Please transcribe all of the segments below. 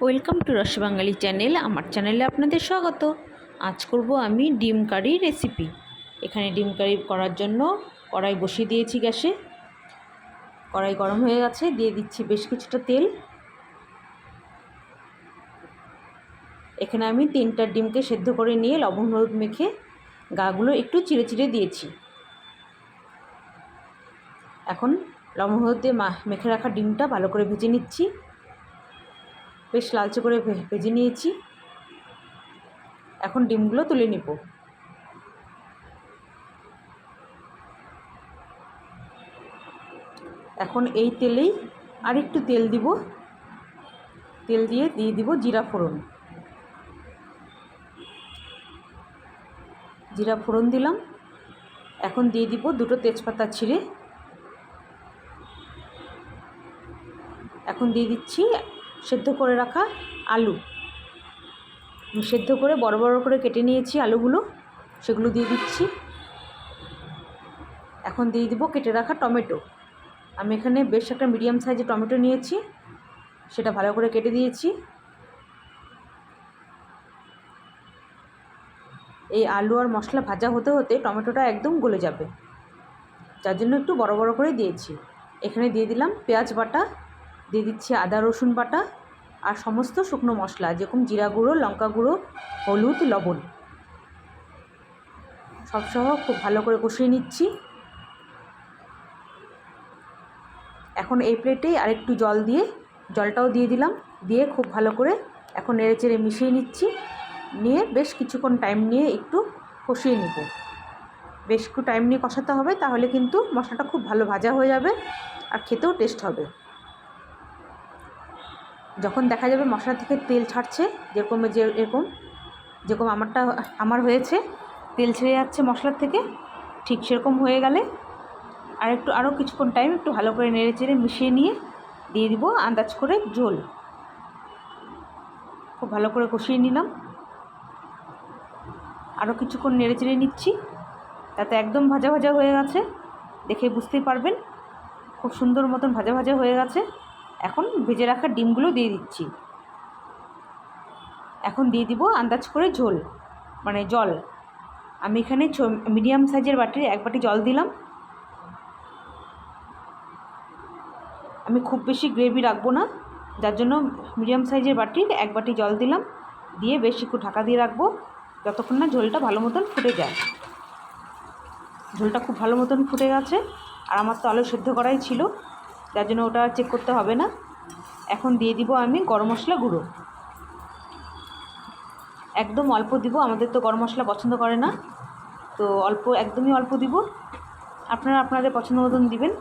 Welcome to রসবাঙালি channel. আমার চ্যানেলে আপনাদের স্বাগত। আজ করব আমি ডিম কারি রেসিপি। এখানে ডিম কারি করার জন্য কড়াই বসিয়ে দিয়েছি গ্যাসে। কড়াই গরম হয়ে গেছে, দিয়ে দিচ্ছি বেশ কিছুটা তেল। এখানে আমি 3টা ডিমকে সেদ্ধ করে নিয়ে লবণ হলুদ মেখে গাগুলো একটু চিড়ে চিড়ে দিয়েছি। এখন লবণ হলুদ দিয়ে মেখে রাখা ডিমটা ভালো করে ভেজে নিচ্ছি। বেশ লালচে করে ভেজে নিয়েছি। এখন ডিমগুলো তুলে নিব। এখন এই তেলেই আর একটু তেল দিব। তেল দিয়ে দিব জিরা ফোড়ন। জিরা ফোড়ন দিলাম। এখন দিয়ে দিব 2টো তেজপাতা ছিঁড়ে। এখন দিয়ে দিচ্ছি সেদ্ধ করে রাখা আলু। সেদ্ধ করে বড় বড় করে কেটে নিয়েছি আলুগুলো, সেগুলো দিয়ে দিচ্ছি। এখন দিয়ে দিব কেটে রাখা টমেটো। আমি এখানে বেশ একটা মিডিয়াম সাইজের টমেটো নিয়েছি, সেটা ভালো করে কেটে দিয়েছি। এই আলু আর মশলা ভাজা হতে হতে টমেটোটা একদম গলে যাবে, যার জন্য একটু বড় বড় করে দিয়েছি। এখানে দিয়ে দিলাম পেঁয়াজ বাটা, দিয়ে দিচ্ছি আদা রসুন বাটা আর সমস্ত শুকনো মশলা যেরকম জিরা গুঁড়ো, লঙ্কা গুঁড়ো, হলুদ, লবণ সবসহ খুব ভালো করে কষিয়ে নিচ্ছি। এখন এই প্লেটেই আরেকটু জল দিয়ে জলটাও দিয়ে দিলাম, দিয়ে খুব ভালো করে এখন নেড়ে চেড়ে মিশিয়ে নিচ্ছি। নিয়ে বেশ কিছুক্ষণ টাইম নিয়ে একটু কষিয়ে নিব। বেশ একটু টাইম নিয়ে কষাতে হবে, তাহলে কিন্তু মশলাটা খুব ভালো ভাজা হয়ে যাবে আর খেতেও টেস্ট হবে। যখন দেখা যাবে মশলা থেকে তেল ছাড়ছে, যেরকম আমার হয়েছে, তেল ছেড়ে যাচ্ছে মশলার থেকে, ঠিক সেরকম হয়ে গেলে আরও কিছুক্ষণ টাইম একটু ভালো করে নেড়ে চেড়ে মিশিয়ে নিয়ে দিয়ে দিব আন্দাজ করে ঝোল। খুব ভালো করে কষিয়ে নিলাম। আরও কিছুক্ষণ নেড়ে চেড়ে নিচ্ছি, তাতে একদম ভাজা ভাজা হয়ে গেছে, দেখে বুঝতেই পারবেন খুব সুন্দর মতন ভাজা ভাজা হয়ে গেছে। এখন ভেজে রাখা ডিমগুলো দিয়ে দিচ্ছি। এখন দিয়ে দিব আন্দাজ করে ঝোল, মানে জল। আমি এখানে মিডিয়াম সাইজের বাটির 1 বাটি জল দিলাম। আমি খুব বেশি গ্রেভি রাখবো না, যার জন্য মিডিয়াম সাইজের বাটির 1 বাটি জল দিলাম। দিয়ে বেশ একটু ঢাকা দিয়ে রাখবো যতক্ষণ না ঝোলটা ভালো মতন ফুটে যায়। ঝোলটা খুব ভালো মতন ফুটে গেছে, আর আমার তো আলু সেদ্ধ করাই ছিল, যার জন্য ওটা চেক করতে হবে না। এখন দিয়ে দিব আমি গরম মশলা গুঁড়ো। একদম অল্প দিব, আমাদের তো গরম মশলা পছন্দ করে না, তো একদমই অল্প দিব। আপনারা আপনাদের পছন্দ মতন দিবেন।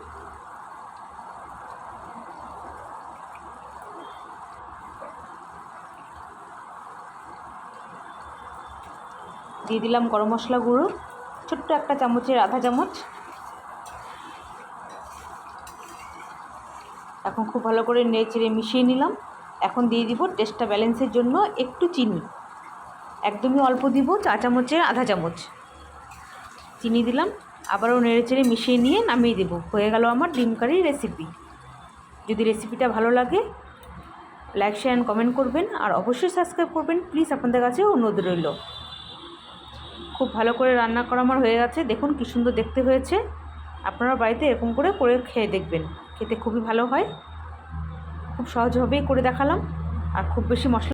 দিয়ে দিলাম গরম মশলা গুঁড়ো, ছোট্ট একটা চামচের আধা চামচ। এখন খুব ভালো করে নেড়ে চেড়ে মিশিয়ে নিলাম। এখন দিয়ে দিব টেস্টটা ব্যালেন্সের জন্য একটু চিনি, একদমই অল্প দিব, 4 চামচের আধা চামচ চিনি দিলাম। আবারও নেড়ে চেড়ে মিশিয়ে নিয়ে নামিয়ে দেব। হয়ে গেল আমার ডিম কারি রেসিপি। যদি রেসিপিটা ভালো লাগে লাইক শেয়ার অ্যান্ড কমেন্ট করবেন, আর অবশ্যই সাবস্ক্রাইব করবেন প্লিজ, আপনাদের কাছে অনুরোধ রইল। খুব ভালো করে রান্না করা আমার হয়ে গেছে, দেখুন কী সুন্দর দেখতে হয়েছে। আপনারা বাড়িতে এরকম করে খেয়ে দেখবেন, খেতে খুবই ভালো হয়। খুব সহজভাবেই করে দেখালাম, আর খুব বেশি মশলা